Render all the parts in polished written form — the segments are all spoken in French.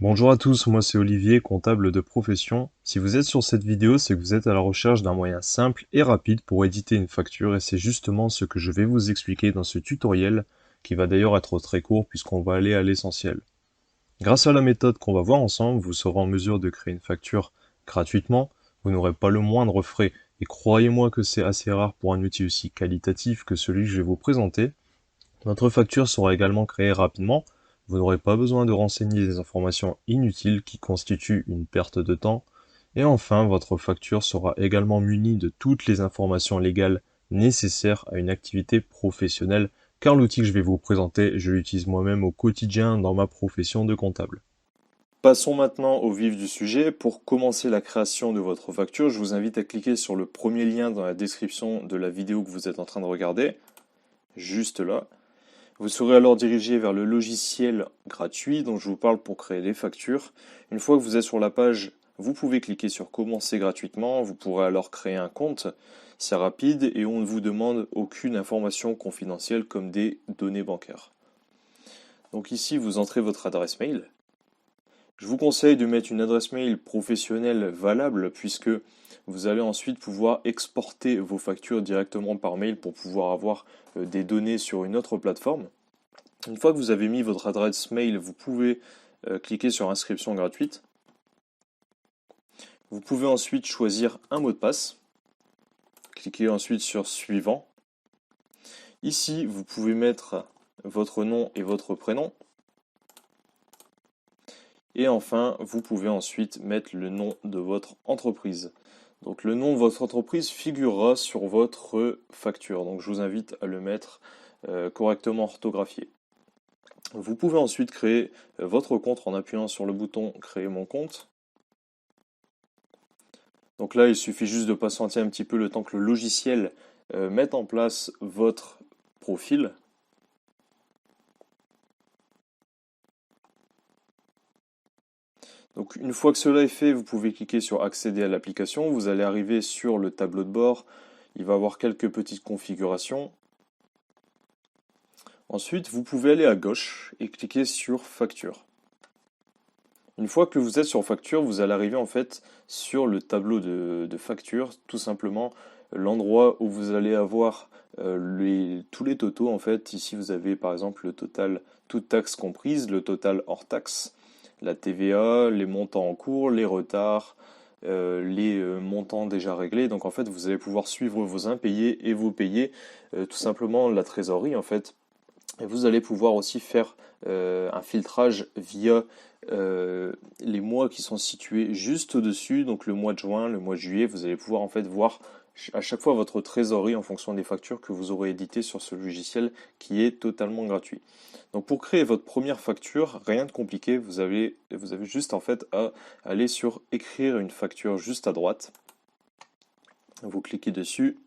Bonjour à tous, moi c'est Olivier, comptable de profession. Si vous êtes sur cette vidéo, c'est que vous êtes à la recherche d'un moyen simple et rapide pour éditer une facture et c'est justement ce que je vais vous expliquer dans ce tutoriel qui va d'ailleurs être très court puisqu'on va aller à l'essentiel. Grâce à la méthode qu'on va voir ensemble, vous serez en mesure de créer une facture gratuitement, vous n'aurez pas le moindre frais et croyez-moi que c'est assez rare pour un outil aussi qualitatif que celui que je vais vous présenter. Votre facture sera également créée rapidement. Vous n'aurez pas besoin de renseigner des informations inutiles qui constituent une perte de temps. Et enfin, votre facture sera également munie de toutes les informations légales nécessaires à une activité professionnelle, car l'outil que je vais vous présenter, je l'utilise moi-même au quotidien dans ma profession de comptable. Passons maintenant au vif du sujet. Pour commencer la création de votre facture, je vous invite à cliquer sur le premier lien dans la description de la vidéo que vous êtes en train de regarder, juste là. Vous serez alors dirigé vers le logiciel gratuit dont je vous parle pour créer les factures. Une fois que vous êtes sur la page, vous pouvez cliquer sur commencer gratuitement. Vous pourrez alors créer un compte. C'est rapide et on ne vous demande aucune information confidentielle comme des données bancaires. Donc ici, vous entrez votre adresse mail. Je vous conseille de mettre une adresse mail professionnelle valable puisque vous allez ensuite pouvoir exporter vos factures directement par mail pour pouvoir avoir des données sur une autre plateforme. Une fois que vous avez mis votre adresse mail, vous pouvez cliquer sur inscription gratuite. Vous pouvez ensuite choisir un mot de passe. Cliquez ensuite sur suivant. Ici, vous pouvez mettre votre nom et votre prénom. Et enfin, vous pouvez ensuite mettre le nom de votre entreprise. Donc le nom de votre entreprise figurera sur votre facture. Donc je vous invite à le mettre correctement orthographié. Vous pouvez ensuite créer votre compte en appuyant sur le bouton Créer mon compte. Donc là, il suffit juste de patienter un petit peu le temps que le logiciel mette en place votre profil. Donc une fois que cela est fait, vous pouvez cliquer sur accéder à l'application. Vous allez arriver sur le tableau de bord. Il va y avoir quelques petites configurations. Ensuite, vous pouvez aller à gauche et cliquer sur facture. Une fois que vous êtes sur facture, vous allez arriver en fait sur le tableau de facture, tout simplement l'endroit où vous allez avoir tous les totaux en fait. Ici vous avez par exemple le total, toutes taxes comprises, le total hors taxe, la TVA, les montants en cours, les retards, les montants déjà réglés. Donc en fait vous allez pouvoir suivre vos impayés et vos payés, tout simplement la trésorerie en fait. Et vous allez pouvoir aussi faire un filtrage via les mois qui sont situés juste au-dessus, donc le mois de juin, le mois de juillet, vous allez pouvoir en fait voir à chaque fois votre trésorerie en fonction des factures que vous aurez éditées sur ce logiciel qui est totalement gratuit. Donc pour créer votre première facture, rien de compliqué, vous avez juste en fait à aller sur écrire une facture juste à droite. Vous cliquez dessus.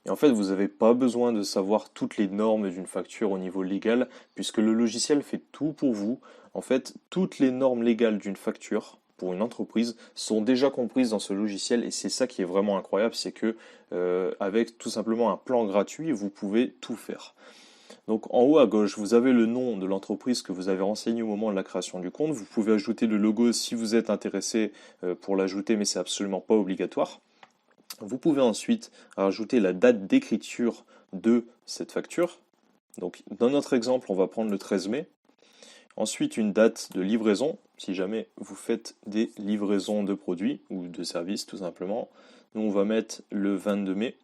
Et en fait, vous n'avez pas besoin de savoir toutes les normes d'une facture au niveau légal, puisque le logiciel fait tout pour vous. En fait, toutes les normes légales d'une facture pour une entreprise sont déjà comprises dans ce logiciel, et c'est ça qui est vraiment incroyable, c'est que avec tout simplement un plan gratuit, vous pouvez tout faire. Donc en haut à gauche, vous avez le nom de l'entreprise que vous avez renseigné au moment de la création du compte. Vous pouvez ajouter le logo si vous êtes intéressé pour l'ajouter, mais c'est absolument pas obligatoire. Vous pouvez ensuite rajouter la date d'écriture de cette facture. Donc dans notre exemple, on va prendre le 13 mai. Ensuite, une date de livraison, si jamais vous faites des livraisons de produits ou de services tout simplement. Nous, on va mettre le 22 mai.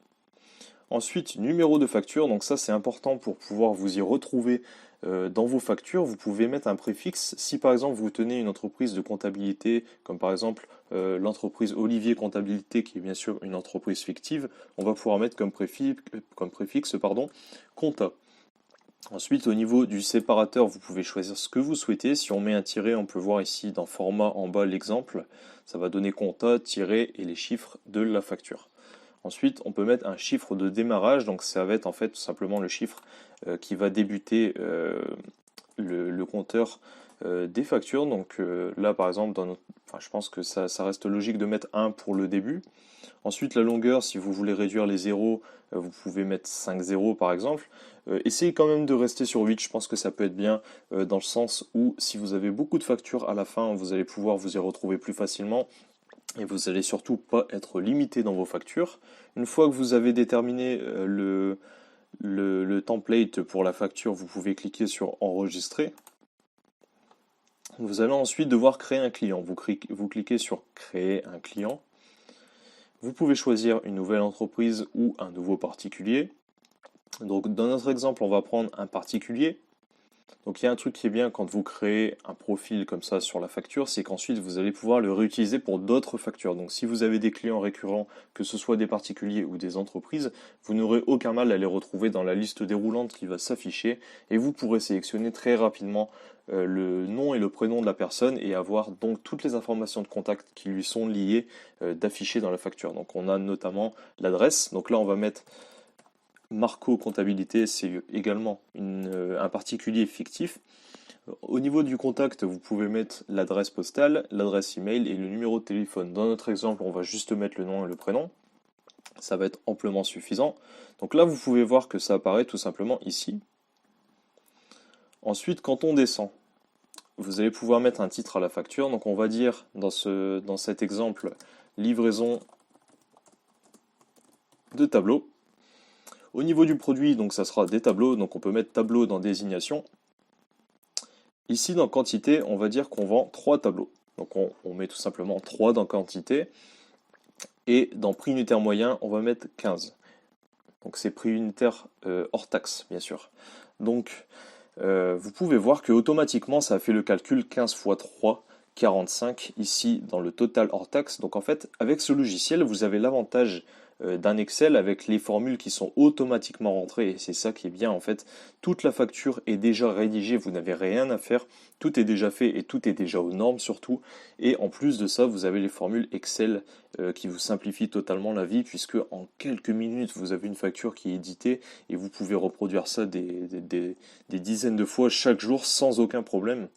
Ensuite, numéro de facture, donc ça c'est important pour pouvoir vous y retrouver dans vos factures. Vous pouvez mettre un préfixe. Si par exemple vous tenez une entreprise de comptabilité, comme par exemple l'entreprise Olivier Comptabilité, qui est bien sûr une entreprise fictive, on va pouvoir mettre comme préfixe compta. Ensuite, au niveau du séparateur, vous pouvez choisir ce que vous souhaitez. Si on met un tiret, on peut voir ici dans format en bas l'exemple. Ça va donner compta, tiret et les chiffres de la facture. Ensuite, on peut mettre un chiffre de démarrage, donc ça va être en fait tout simplement le chiffre qui va débuter le compteur des factures. Donc là, par exemple, je pense que ça reste logique de mettre 1 pour le début. Ensuite, la longueur, si vous voulez réduire les zéros, vous pouvez mettre 5 zéros par exemple. Essayez quand même de rester sur 8, je pense que ça peut être bien dans le sens où si vous avez beaucoup de factures à la fin, vous allez pouvoir vous y retrouver plus facilement et vous allez surtout pas être limité dans vos factures. Une fois que vous avez déterminé le template pour la facture, vous pouvez cliquer sur enregistrer. Vous allez ensuite devoir créer un client. Vous cliquez sur créer un client. Vous pouvez choisir une nouvelle entreprise ou un nouveau particulier. Donc dans notre exemple, on va prendre un particulier. Donc il y a un truc qui est bien quand vous créez un profil comme ça sur la facture, c'est qu'ensuite vous allez pouvoir le réutiliser pour d'autres factures. Donc si vous avez des clients récurrents, que ce soit des particuliers ou des entreprises, vous n'aurez aucun mal à les retrouver dans la liste déroulante qui va s'afficher et vous pourrez sélectionner très rapidement le nom et le prénom de la personne et avoir donc toutes les informations de contact qui lui sont liées d'afficher dans la facture. Donc on a notamment l'adresse. Donc là on va mettre Marco Comptabilité, c'est également un particulier fictif. Au niveau du contact, vous pouvez mettre l'adresse postale, l'adresse email et le numéro de téléphone. Dans notre exemple, on va juste mettre le nom et le prénom. Ça va être amplement suffisant. Donc là, vous pouvez voir que ça apparaît tout simplement ici. Ensuite, quand on descend, vous allez pouvoir mettre un titre à la facture. Donc on va dire dans cet exemple, livraison de tableau. Au niveau du produit, donc ça sera des tableaux, donc on peut mettre tableau dans désignation. Ici dans quantité, on va dire qu'on vend 3 tableaux. Donc on met tout simplement 3 dans quantité. Et dans prix unitaire moyen, on va mettre 15. Donc c'est prix unitaire hors taxe, bien sûr. Donc vous pouvez voir que automatiquement ça a fait le calcul 15 fois 3, 45 ici dans le total hors taxe. Donc en fait, avec ce logiciel, vous avez l'avantage d'un Excel avec les formules qui sont automatiquement rentrées et c'est ça qui est bien en fait. Toute la facture est déjà rédigée, vous n'avez rien à faire, tout est déjà fait et tout est déjà aux normes surtout. Et en plus de ça, vous avez les formules Excel qui vous simplifient totalement la vie puisque en quelques minutes vous avez une facture qui est éditée et vous pouvez reproduire ça des dizaines de fois chaque jour sans aucun problème.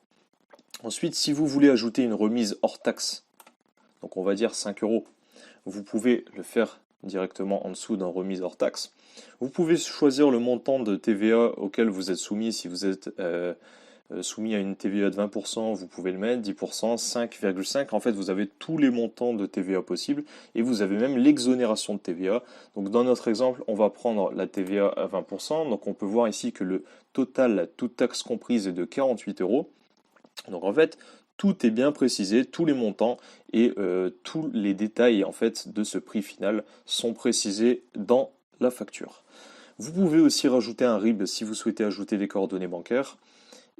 Ensuite, si vous voulez ajouter une remise hors taxe, donc on va dire 5 euros, vous pouvez le faire directement en dessous d'un remise hors taxe. Vous pouvez choisir le montant de TVA auquel vous êtes soumis. Si vous êtes soumis à une TVA de 20%, vous pouvez le mettre, 10%, 5,5%. En fait, vous avez tous les montants de TVA possibles et vous avez même l'exonération de TVA. Donc dans notre exemple, on va prendre la TVA à 20%. Donc on peut voir ici que le total, toute taxe comprise, est de 48 euros. Donc en fait, tout est bien précisé, tous les montants et tous les détails en fait de ce prix final sont précisés dans la facture. Vous pouvez aussi rajouter un RIB si vous souhaitez ajouter des coordonnées bancaires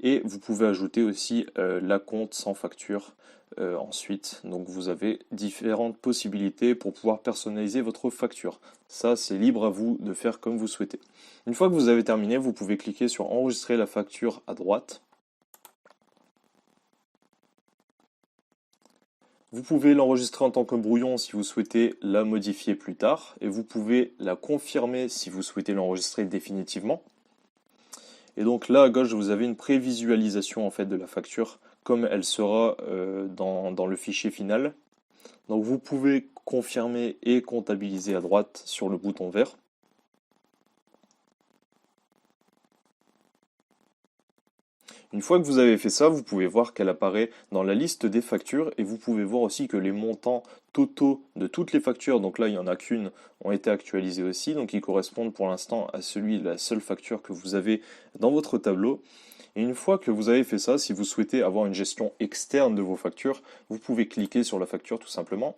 et vous pouvez ajouter aussi l'acompte sans facture ensuite. Donc vous avez différentes possibilités pour pouvoir personnaliser votre facture. Ça, c'est libre à vous de faire comme vous souhaitez. Une fois que vous avez terminé, vous pouvez cliquer sur enregistrer la facture à droite. Vous pouvez l'enregistrer en tant que brouillon si vous souhaitez la modifier plus tard et vous pouvez la confirmer si vous souhaitez l'enregistrer définitivement. Et donc là à gauche vous avez une prévisualisation en fait de la facture comme elle sera dans le fichier final. Donc vous pouvez confirmer et comptabiliser à droite sur le bouton vert. Une fois que vous avez fait ça, vous pouvez voir qu'elle apparaît dans la liste des factures et vous pouvez voir aussi que les montants totaux de toutes les factures, donc là il n'y en a qu'une, ont été actualisés aussi, donc ils correspondent pour l'instant à celui de la seule facture que vous avez dans votre tableau. Et une fois que vous avez fait ça, si vous souhaitez avoir une gestion externe de vos factures, vous pouvez cliquer sur la facture tout simplement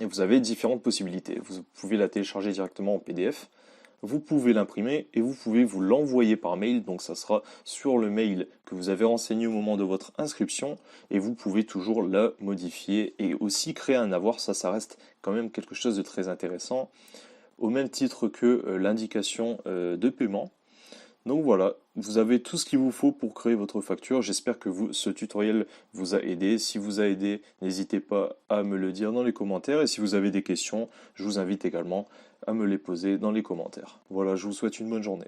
et vous avez différentes possibilités. Vous pouvez la télécharger directement en PDF. Vous pouvez l'imprimer et vous pouvez vous l'envoyer par mail, donc ça sera sur le mail que vous avez renseigné au moment de votre inscription et vous pouvez toujours la modifier et aussi créer un avoir, ça reste quand même quelque chose de très intéressant, au même titre que l'indication de paiement. Donc voilà, vous avez tout ce qu'il vous faut pour créer votre facture. J'espère que ce tutoriel vous a aidé. Si vous a aidé, n'hésitez pas à me le dire dans les commentaires. Et si vous avez des questions, je vous invite également à me les poser dans les commentaires. Voilà, je vous souhaite une bonne journée.